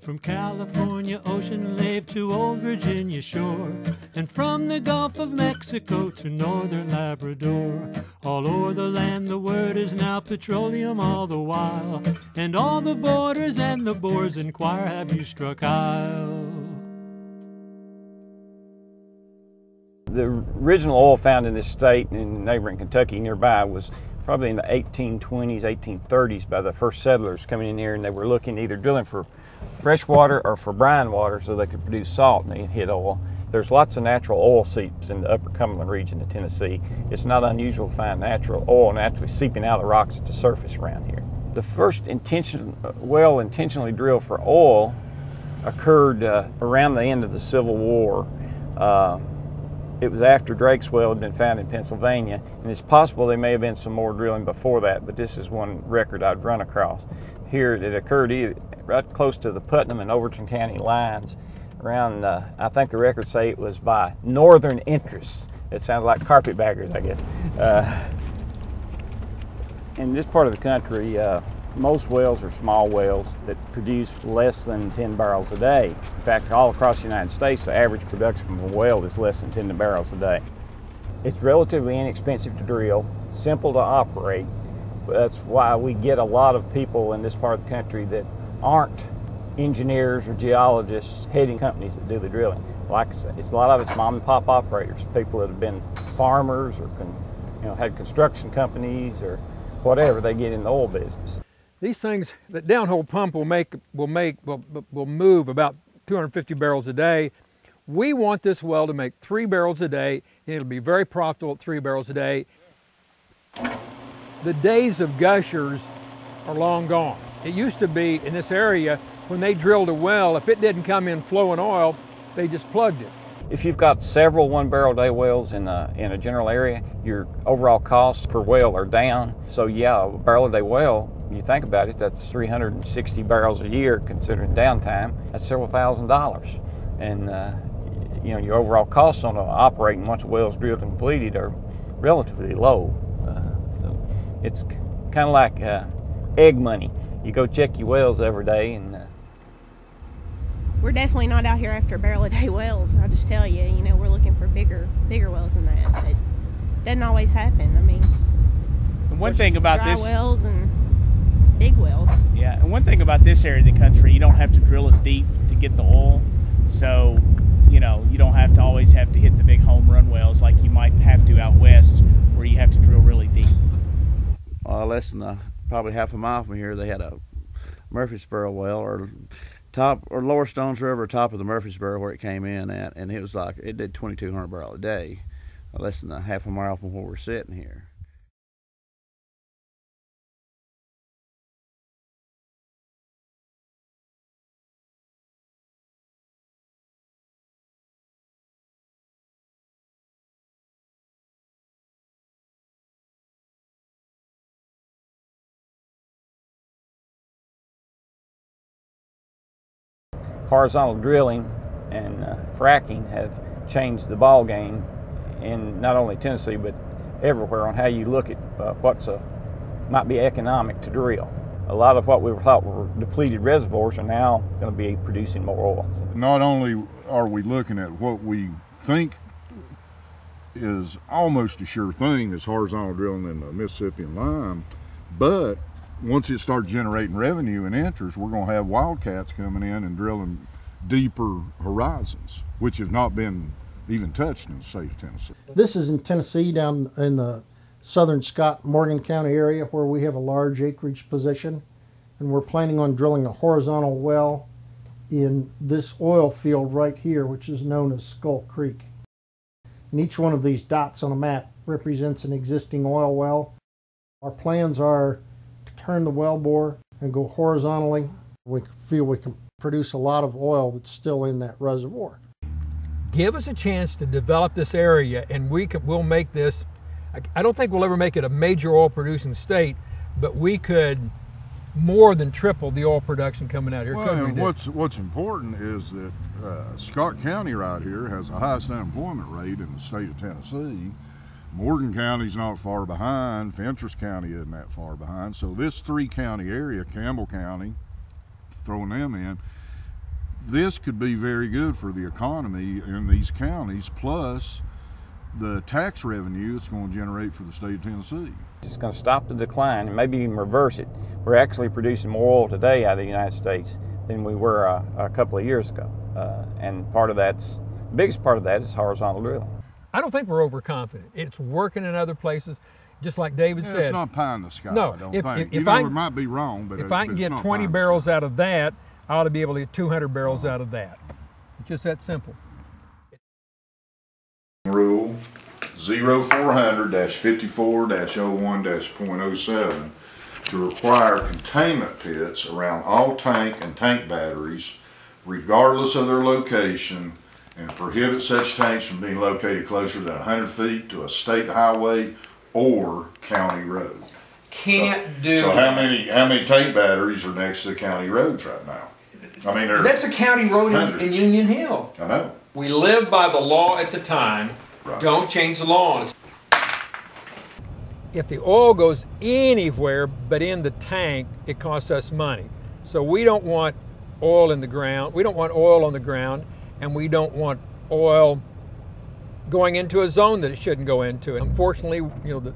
From California ocean lave to old Virginia shore, and from the Gulf of Mexico to northern Labrador, all o'er the land the word is now petroleum all the while, and all the borders and the boers inquire, have you struck Isle? The original oil found in this state and in neighboring Kentucky nearby was probably in the 1820s, 1830s by the first settlers coming in here, and they were looking either drilling for fresh water or for brine water so they could produce salt and they hit oil. There's lots of natural oil seeps in the upper Cumberland region of Tennessee. It's not unusual to find natural oil naturally seeping out of the rocks at the surface around here. The first well intentionally drilled for oil occurred around the end of the Civil War. It was after Drake's well had been found in Pennsylvania, and it's possible there may have been some more drilling before that, but this is one record I'd run across. Here it occurred right close to the Putnam and Overton County lines around, I think the records say it was by northern interests. It sounds like carpetbaggers, I guess. In this part of the country, most wells are small wells that produce less than 10 barrels a day. In fact, all across the United States, the average production from a well is less than 10 barrels a day. It's relatively inexpensive to drill, simple to operate. That's why we get a lot of people in this part of the country that aren't engineers or geologists heading companies that do the drilling. Like I said, a lot of it's mom and pop operators, people that have been farmers or had construction companies or whatever. They get in the oil business. These things, the downhole pump will move about 250 barrels a day. We want this well to make 3 barrels a day, and it'll be very profitable at 3 barrels a day. The days of gushers are long gone. It used to be in this area, when they drilled a well, if it didn't come in flowing oil, they just plugged it. If you've got several 1 barrel a day wells in a general area, your overall costs per well are down. So yeah, a barrel a day well, when you think about it, that's 360 barrels a year considering downtime. That's several $1,000s. And your overall costs on operating once a well is drilled and completed are relatively low. So it's kind of like egg money. You go check your wells every day, and we're definitely not out here after barrel a day wells. I'll just tell you, we're looking for bigger wells than that. But it doesn't always happen. I mean, and one thing about dry this wells and big wells. Yeah, and one thing about this area of the country, you don't have to drill as deep to get the oil. So, you don't have to always have to hit the big home run wells like you might have to out west, where you have to drill really deep. Less than probably half a mile from here, they had a Murfreesboro well, or Lower Stones River, top of the Murfreesboro where it came in at, and it did 2,200 barrels a day, less than a half a mile from where we're sitting here. Horizontal drilling and fracking have changed the ball game in not only Tennessee but everywhere on how you look at might be economic to drill. A lot of what we thought were depleted reservoirs are now going to be producing more oil. Not only are we looking at what we think is almost a sure thing as horizontal drilling in the Mississippi and Lime, but once it starts generating revenue and interest, we're going to have wildcats coming in and drilling deeper horizons, which have not been even touched in the state of Tennessee. This is in Tennessee, down in the southern Scott, Morgan County area, where we have a large acreage position, and we're planning on drilling a horizontal well in this oil field right here, which is known as Skull Creek. And each one of these dots on a map represents an existing oil well. Our plans are turn the well bore and go horizontally. We feel we can produce a lot of oil that's still in that reservoir. Give us a chance to develop this area, and we'll make this, I don't think we'll ever make it a major oil producing state, but we could more than triple the oil production coming out here. Well, and what's important is that Scott County right here has the highest unemployment rate in the state of Tennessee. Morgan County's not far behind, Fentress County isn't that far behind, so this 3-county area, Campbell County, throwing them in, this could be very good for the economy in these counties, plus the tax revenue it's going to generate for the state of Tennessee. It's going to stop the decline and maybe even reverse it. We're actually producing more oil today out of the United States than we were a couple of years ago. And the biggest part of that is horizontal drilling. I don't think we're overconfident. It's working in other places, just like David said. It's not pie in the sky, no, I don't think. If it might be wrong, but if I can get 20 barrels out of that, I ought to be able to get 200 barrels out of that. It's just that simple. Rule 0400-54-01-.07 to require containment pits around all tank and tank batteries, regardless of their location, and prohibit such tanks from being located closer than 100 feet to a state highway or county road. So how many tank batteries are next to the county roads right now? I mean, that's a county road in Union Hill. I know. We lived by the law at the time. Right. Don't change the law. If the oil goes anywhere but in the tank, it costs us money. So we don't want oil in the ground. We don't want oil on the ground, and we don't want oil going into a zone that it shouldn't go into. And unfortunately,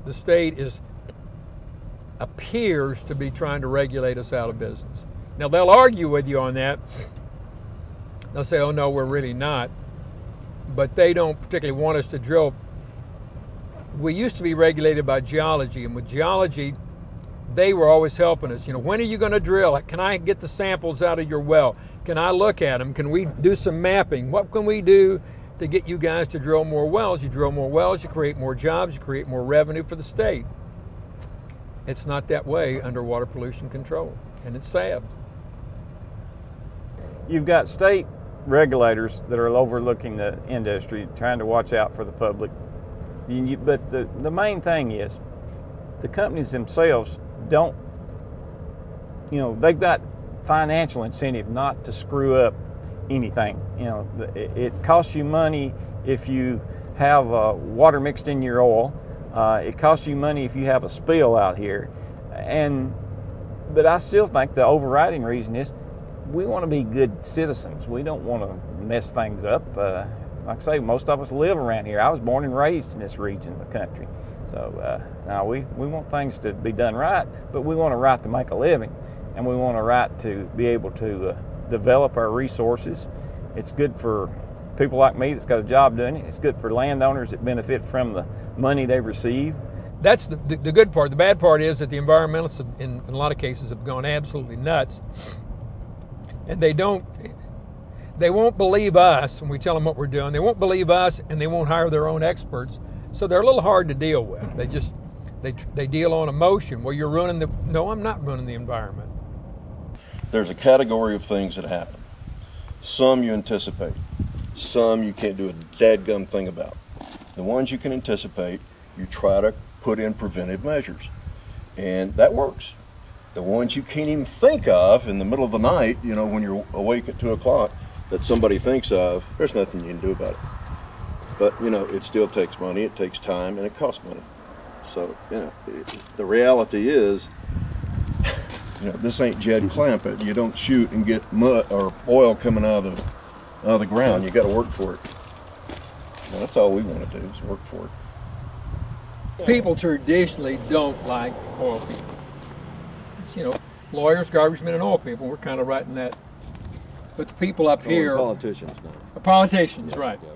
the state appears to be trying to regulate us out of business. Now, they'll argue with you on that. They'll say, oh no, we're really not. But they don't particularly want us to drill. We used to be regulated by geology, and with geology, they were always helping us. When are you going to drill? Can I get the samples out of your well? Can I look at them? Can we do some mapping? What can we do to get you guys to drill more wells? You drill more wells, you create more jobs, you create more revenue for the state. It's not that way under water pollution control, and it's sad. You've got state regulators that are overlooking the industry, trying to watch out for the public. But the main thing is the companies themselves don't, they've got financial incentive not to screw up anything. It costs you money if you have water mixed in your oil. It costs you money if you have a spill out here. But I still think the overriding reason is we want to be good citizens. We don't want to mess things up. Like I say, most of us live around here. I was born and raised in this region of the country. So now we want things to be done right, but we want a right to make a living, and we want a right to be able to develop our resources. It's good for people like me that's got a job doing it. It's good for landowners that benefit from the money they receive. That's the good part. The bad part is that the environmentalists in a lot of cases have gone absolutely nuts. And they won't believe us when we tell them what we're doing. They won't believe us, and they won't hire their own experts. So they're a little hard to deal with. They deal on emotion. Well, you're ruining no, I'm not ruining the environment. There's a category of things that happen. Some you anticipate. Some you can't do a dadgum thing about. The ones you can anticipate, you try to put in preventive measures. And that works. The ones you can't even think of in the middle of the night, when you're awake at 2 o'clock, that somebody thinks of, there's nothing you can do about it. But, it still takes money, it takes time, and it costs money. So, the reality is, this ain't Jed Clampett. You don't shoot and get mud or oil coming out of the ground. You got to work for it. That's all we want to do is work for it. People traditionally don't like oil people. Lawyers, garbage men, and oil people. We're kind of right in that. But the people up here, politicians, no. Politicians, right. Yeah,